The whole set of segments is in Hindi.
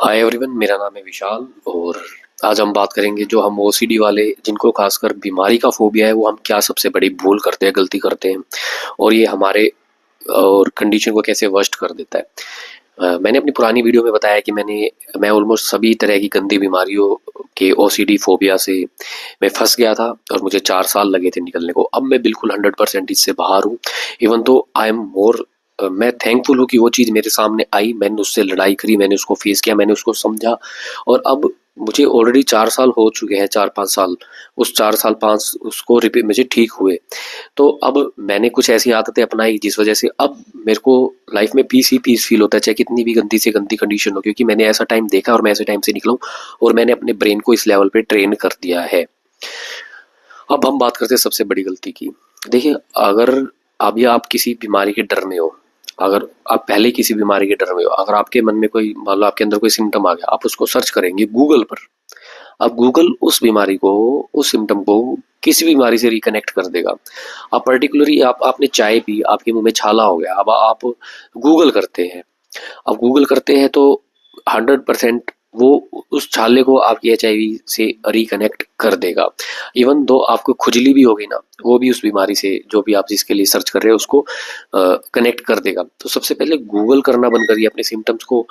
हाय एवरीवन, मेरा नाम है विशाल और आज हम बात करेंगे जो हम ओसीडी वाले जिनको खासकर बीमारी का फोबिया है वो हम क्या सबसे बड़ी भूल करते हैं, गलती करते हैं और ये हमारे और कंडीशन को कैसे वर्स्ट कर देता है। मैंने अपनी पुरानी वीडियो में बताया कि मैं ऑलमोस्ट सभी तरह की गंदी बीमारियों के ओसीडी फोबिया से मैं फंस गया था और मुझे 4 साल लगे थे निकलने को। अब मैं बिल्कुल 100% इससे बाहर हूँ। इवन तो आई एम मोर मैं थैंकफुल हूँ कि वो चीज़ मेरे सामने आई, मैंने उससे लड़ाई करी, मैंने उसको फेस किया, मैंने उसको समझा और अब मुझे ऑलरेडी 4 साल हो चुके हैं, 4-5 साल। उस 4 साल 5 उसको रिपीट मुझे ठीक हुए। तो अब मैंने कुछ ऐसी आदतें अपनाई जिस वजह से अब मेरे को लाइफ में पीस ही पीस फील होता है, चाहे कितनी भी गंदी से गंदी कंडीशन हो, क्योंकि मैंने ऐसा टाइम देखा और मैं ऐसे टाइम से निकला हूँ और मैंने अपने ब्रेन को इस लेवल पे ट्रेन कर दिया है। अब हम बात करते हैं सबसे बड़ी गलती की। देखिए, अगर अभी आप किसी बीमारी के डर में हो, अगर आप पहले किसी बीमारी के डर में हो, अगर आपके मन में कोई, मान लो आपके अंदर कोई सिम्टम आ गया, आप उसको सर्च करेंगे गूगल पर। अब गूगल उस बीमारी को, उस सिम्टम को किसी बीमारी से रिकनेक्ट कर देगा। अब पर्टिकुलरली आपने चाय पी, आपके मुंह में छाला हो गया, अब आप गूगल करते हैं। अब गूगल करते हैं तो 100% वो उस छाले को आपकी एचआईवी से रिकनेक्ट कर देगा। इवन दो आपको खुजली भी होगी ना, वो भी उस बीमारी से, जो भी आप जिसके लिए सर्च कर रहे हो, उसको कनेक्ट कर देगा। तो सबसे पहले गूगल करना बंद करिए, अपने सिम्टम्स को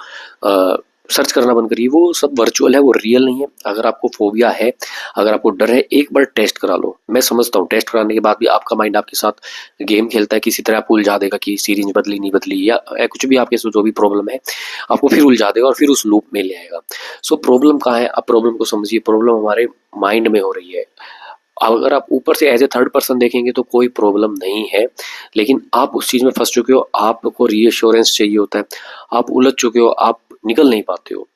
सर्च करना बंद करिए। वो सब वर्चुअल है, वो रियल नहीं है। अगर आपको फोबिया है, अगर आपको डर है, एक बार टेस्ट करा लो। मैं समझता हूँ टेस्ट कराने के बाद भी आपका माइंड आपके साथ गेम खेलता है, किसी तरह आपको उलझा देगा कि सीरीज बदली नहीं बदली या कुछ भी आपके जो भी प्रॉब्लम है, आपको फिर उलझा देगा और फिर उस लूप में ले आएगा। सो प्रॉब्लम कहाँ है? आप प्रॉब्लम को समझिए। प्रॉब्लम हमारे माइंड में हो रही है। अगर आप ऊपर से एज ए थर्ड पर्सन देखेंगे तो कोई प्रॉब्लम नहीं है, लेकिन आप उस चीज में फंस चुके हो, आपको रीअश्योरेंस चाहिए होता है, आप उलझ चुके हो, आप निकल नहीं पाते हो।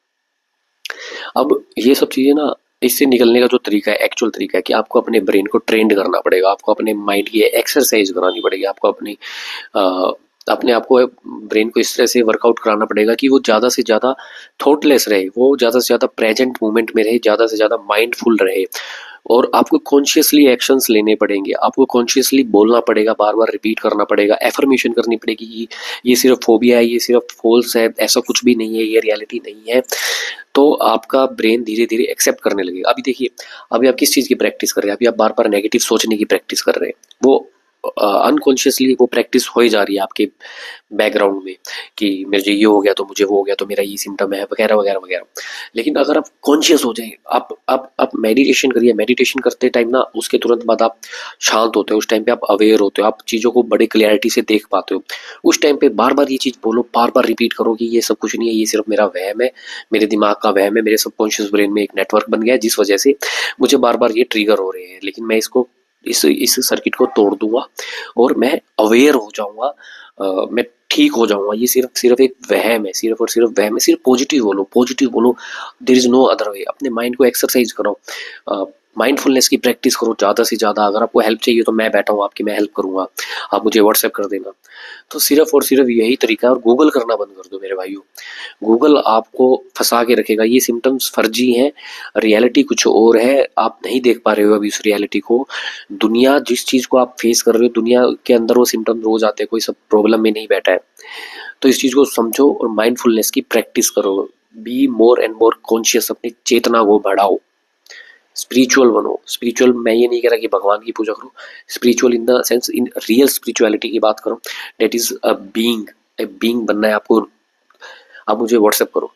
अब ये सब चीजें ना, इससे निकलने का जो तरीका है, एक्चुअल तरीका है कि आपको अपने ब्रेन को ट्रेंड करना पड़ेगा, आपको अपने माइंड की एक्सरसाइज करानी पड़ेगी, आपको अपने आप को, ब्रेन को इस तरह से वर्कआउट कराना पड़ेगा कि वो ज़्यादा से ज़्यादा थॉटलेस रहे, वो ज़्यादा से ज़्यादा प्रेजेंट मोमेंट में रहे, ज़्यादा से ज़्यादा माइंडफुल रहे। और आपको कॉन्शियसली एक्शंस लेने पड़ेंगे, आपको कॉन्शियसली बोलना पड़ेगा, बार बार रिपीट करना पड़ेगा, एफर्मेशन करनी पड़ेगी कि ये सिर्फ फोबिया है, ये सिर्फ फॉल्स है, ऐसा कुछ भी नहीं है, ये रियलिटी नहीं है। तो आपका ब्रेन धीरे धीरे एक्सेप्ट करने लगेगा। अभी देखिए, अभी आप किस चीज़ की प्रैक्टिस कर रहे हैं? अभी आप बार बार नेगेटिव सोचने की प्रैक्टिस कर रहे हैं। वो अनकॉन्शियसली वो प्रैक्टिस हो ही जा रही है आपके बैकग्राउंड में कि मुझे ये हो गया तो मुझे वो हो गया तो मेरा ये सिम्टम है, वगैरह वगैरह वगैरह। लेकिन अगर आप कॉन्शियस हो जाए, आप मेडिटेशन करिए। मेडिटेशन करते टाइम ना, उसके तुरंत बाद आप शांत होते हो, उस टाइम पे आप अवेयर होते हो, आप चीज़ों को बड़ी क्लियरिटी से देख पाते हो। उस टाइम पे बार बार ये चीज़ बोलो, बार बार रिपीट करो कि ये सब कुछ नहीं है, ये सिर्फ मेरा वहम है, मेरे दिमाग का वहम है, मेरे सबकॉन्शियस ब्रेन में एक नेटवर्क बन गया है जिस वजह से मुझे बार बार ये ट्रिगर हो रहे हैं। लेकिन मैं इसको, इस सर्किट को तोड़ दूंगा और मैं अवेयर हो जाऊंगा, मैं ठीक हो जाऊंगा। ये सिर्फ सिर्फ एक वहम है, सिर्फ और सिर्फ वहम है। सिर्फ पॉजिटिव बोलो, पॉजिटिव बोलो। There is no other way. अपने माइंड को एक्सरसाइज करो, माइंडफुलनेस की प्रैक्टिस करो ज़्यादा से ज़्यादा। अगर आपको हेल्प चाहिए तो मैं बैठा हूँ आपकी, मैं हेल्प करूंगा, आप मुझे व्हाट्सएप कर देना। तो सिर्फ और सिर्फ यही तरीका है। और गूगल करना बंद कर दो मेरे भाइयों। गूगल आपको फंसा के रखेगा। ये सिम्टम्स फर्जी हैं, रियलिटी कुछ और है। आप नहीं देख पा रहे हो अभी उस रियलिटी को। दुनिया जिस चीज़ को आप फेस कर रहे हो, दुनिया के अंदर वो सिम्टम रोज आते हैं, कोई सब प्रॉब्लम में नहीं बैठा है। तो इस चीज़ को समझो और माइंडफुलनेस की प्रैक्टिस करो। Be more and more conscious, अपनी चेतना को बढ़ाओ, स्पिरिचुअल बनो। स्पिरिचुअल, मैं ये नहीं कह रहा कि भगवान की पूजा करो, spiritual in the sense, in real spirituality की बात करो। That is a being, a being बनना है आपको। आप मुझे व्हाट्सएप करो।